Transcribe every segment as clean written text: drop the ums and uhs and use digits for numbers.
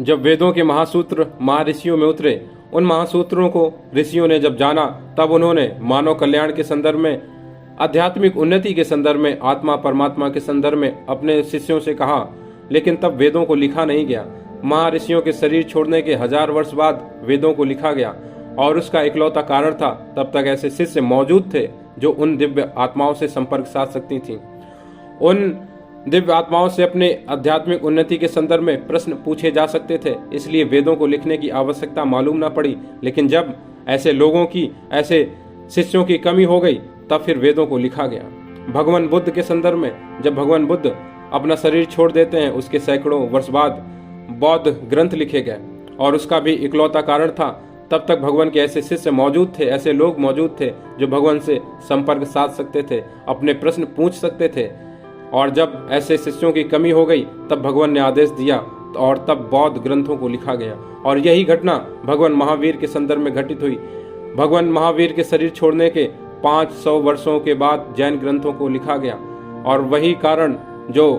जब वेदों के महासूत्र महर्षियों में उतरे, उन महासूत्रों को ऋषियों ने जब जाना, तब उन्होंने मानव कल्याण के संदर्भ में, आध्यात्मिक उन्नति के संदर्भ में, आत्मा परमात्मा के संदर्भ में अपने शिष्यों से कहा। लेकिन तब वेदों को लिखा नहीं गया। महर्षियों के शरीर छोड़ने के 1000 वर्ष बाद वेदों को लिखा गया, और उसका इकलौता कारण था तब तक ऐसे शिष्य मौजूद थे जो उन दिव्य आत्माओं से संपर्क साध सकती थीं। उन दिव्य आत्माओं से अपने आध्यात्मिक उन्नति के संदर्भ में प्रश्न पूछे जा सकते थे, इसलिए वेदों को लिखने की आवश्यकता मालूम न पड़ी। लेकिन जब ऐसे लोगों की, ऐसे शिष्यों की कमी हो गई, तब फिर वेदों को लिखा गया। भगवान बुद्ध के संदर्भ में, जब भगवान बुद्ध अपना शरीर छोड़ देते हैं, उसके सैकड़ों वर्ष बाद बौद्ध ग्रंथ लिखे गए, और उसका भी इकलौता कारण था तब तक भगवान के ऐसे शिष्य मौजूद थे, ऐसे लोग मौजूद थे जो भगवान से संपर्क साध सकते थे, अपने प्रश्न पूछ सकते थे। और जब ऐसे शिष्यों की कमी हो गई, तब भगवान ने आदेश दिया और तब बौद्ध ग्रंथों को लिखा गया। और यही घटना भगवान महावीर के संदर्भ में घटित हुई। भगवान महावीर के शरीर छोड़ने के 500 वर्षों के बाद जैन ग्रंथों को लिखा गया। और वही कारण जो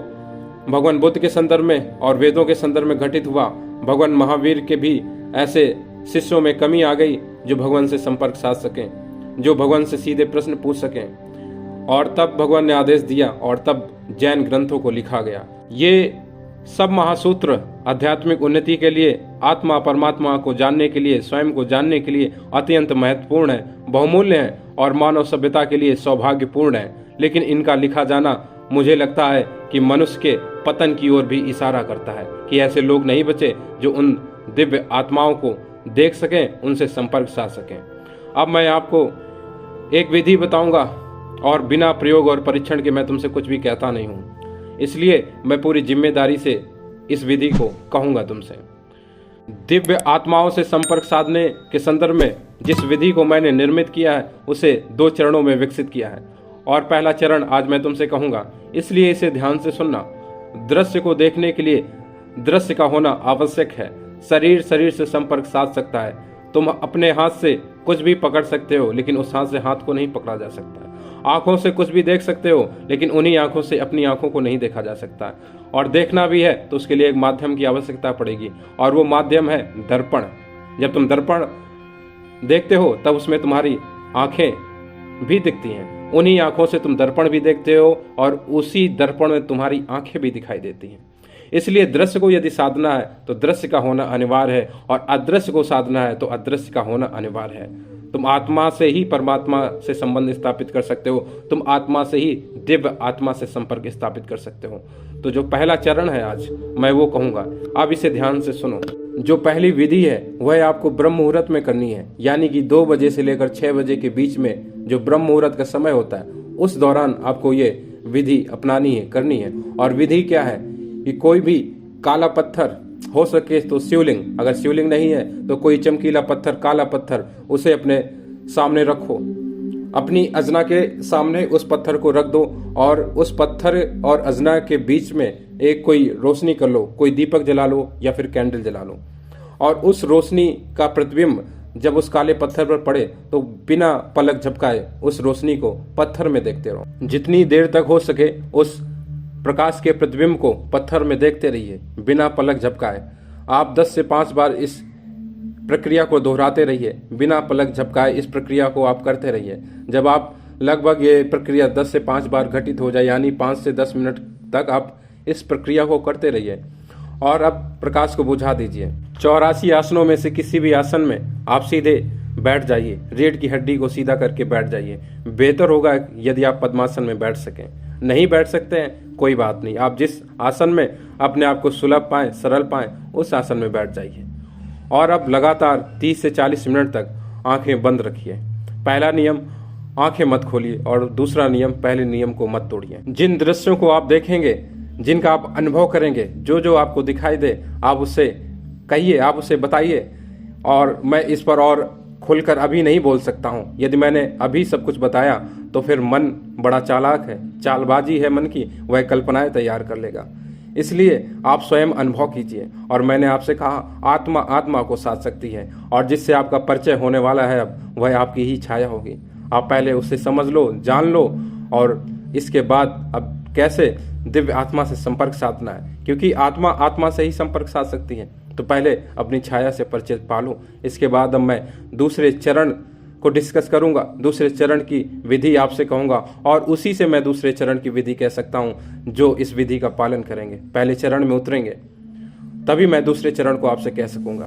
भगवान बुद्ध के संदर्भ में और वेदों के संदर्भ में घटित हुआ, भगवान महावीर के भी ऐसे शिष्यों में कमी आ गई जो भगवान से संपर्क साध सकें, जो भगवान से सीधे प्रश्न पूछ सकें। और तब भगवान ने आदेश दिया और तब जैन ग्रंथों को लिखा गया। ये सब महासूत्र आध्यात्मिक उन्नति के लिए, आत्मा परमात्मा को जानने के लिए, स्वयं को जानने के लिए अत्यंत महत्वपूर्ण है, बहुमूल्य है और मानव सभ्यता के लिए सौभाग्यपूर्ण है। लेकिन इनका लिखा जाना, मुझे लगता है कि मनुष्य के पतन की ओर भी इशारा करता है कि ऐसे लोग नहीं बचे जो उन दिव्य आत्माओं को देख सकें, उनसे संपर्क साध सकें। अब मैं आपको एक विधि बताऊंगा और बिना प्रयोग और परीक्षण के मैं तुमसे कुछ भी कहता नहीं हूं, इसलिए मैं पूरी जिम्मेदारी से इस विधि को कहूंगा तुमसे। दिव्य आत्माओं से संपर्क साधने के संदर्भ में जिस विधि को मैंने निर्मित किया है, उसे 2 चरणों में विकसित किया है। और पहला चरण आज मैं तुमसे कहूंगा, इसलिए इसे ध्यान से सुनना। दृश्य को देखने के लिए दृश्य का होना आवश्यक है। शरीर शरीर से संपर्क साध सकता है। तुम अपने हाथ से कुछ भी पकड़ सकते हो, लेकिन उस हाथ से हाथ को नहीं पकड़ा जा सकता है। आंखों से कुछ भी देख सकते हो, लेकिन उन्हीं आंखों से अपनी आंखों को नहीं देखा जा सकता। और देखना भी है तो उसके लिए एक माध्यम की आवश्यकता पड़ेगी, और वो माध्यम है दर्पण। जब तुम दर्पण देखते हो तब उसमें तुम्हारी आंखें भी दिखती हैं। उन्हीं आंखों से तुम दर्पण भी देखते हो और उसी दर्पण में तुम्हारी आंखें भी दिखाई देती हैं। इसलिए दृश्य को यदि साधना है तो दृश्य का होना अनिवार्य है, और अदृश्य को साधना है तो अदृश्य का होना अनिवार्य है। तुम आत्मा से ही परमात्मा से संबंध स्थापित कर सकते हो, तुम आत्मा से ही दिव्य आत्मा से संपर्क स्थापित कर सकते हो। तो जो पहला चरण है आज मैं वो कहूँगा, आप इसे ध्यान से सुनो। जो पहली विधि है वह आपको ब्रह्म मुहूर्त में करनी है, यानी कि 2 बजे से लेकर 6 बजे के बीच में जो ब्रह्म मुहूर्त का समय होता है, उस दौरान आपको ये विधि अपनानी है, करनी है। और विधि क्या है कि कोई भी काला पत्थर, हो सके तो शिवलिंग, अगर शिवलिंग नहीं है तो कोई चमकीला पत्थर, काला पत्थर, उसे अपने सामने रखो। अपनी अजना के सामने उस पत्थर को रख दो और उस पत्थर और अजना के बीच में एक कोई रोशनी कर लो, कोई दीपक जला लो या फिर कैंडल जला लो। और उस रोशनी का प्रतिबिंब जब उस काले पत्थर पर पड़े तो बिना पलक झपकाए उस रोशनी को पत्थर में देखते रहो। जितनी देर तक हो सके उस प्रकाश के प्रतिबिंब को पत्थर में देखते रहिए बिना पलक झपकाए। आप 10 से 5 बार इस प्रक्रिया को दोहराते रहिए, बिना पलक झपकाए इस प्रक्रिया को आप करते रहिए। जब आप लगभग ये प्रक्रिया 10 से 5 बार घटित हो जाए, यानी 5 से 10 मिनट तक आप इस प्रक्रिया को करते रहिए। और अब प्रकाश को बुझा दीजिए। 84 आसनों में से किसी भी आसन में आप सीधे बैठ जाइए, रीढ़ की हड्डी को सीधा करके बैठ जाइए। बेहतर होगा यदि आप पद्मासन में बैठ सकें। नहीं बैठ सकते हैं कोई बात नहीं, आप जिस आसन में अपने आप को सुलभ पाएं, सरल पाएं, उस आसन में बैठ जाइए। और अब लगातार 30 से 40 मिनट तक आंखें बंद रखिए। पहला नियम, आंखें मत खोलिए, और दूसरा नियम, पहले नियम को मत तोड़िए। जिन दृश्यों को आप देखेंगे, जिनका आप अनुभव करेंगे, जो जो आपको दिखाई दे, आप उससे कहिए, आप उसे बताइए। और मैं इस पर और खुलकर अभी नहीं बोल सकता हूँ। यदि मैंने अभी सब कुछ बताया तो फिर मन बड़ा चालाक है, चालबाजी है मन की, वह कल्पनाएं तैयार कर लेगा। इसलिए आप स्वयं अनुभव कीजिए। और मैंने आपसे कहा, आत्मा आत्मा को साध सकती है, और जिससे आपका परिचय होने वाला है अब, वह आपकी ही छाया होगी। आप पहले उससे समझ लो, जान लो, और इसके बाद अब कैसे दिव्य आत्मा से संपर्क साधना है, क्योंकि आत्मा आत्मा से ही संपर्क साध सकती है। तो पहले अपनी छाया से परिचय पालूं। इसके बाद अब मैं दूसरे चरण को डिस्कस करूंगा, दूसरे चरण की विधि आपसे कहूंगा और उसी से मैं दूसरे चरण की विधि कह सकता हूं जो इस विधि का पालन करेंगे। पहले चरण में उतरेंगे तभी मैं दूसरे चरण को आपसे कह सकूंगा।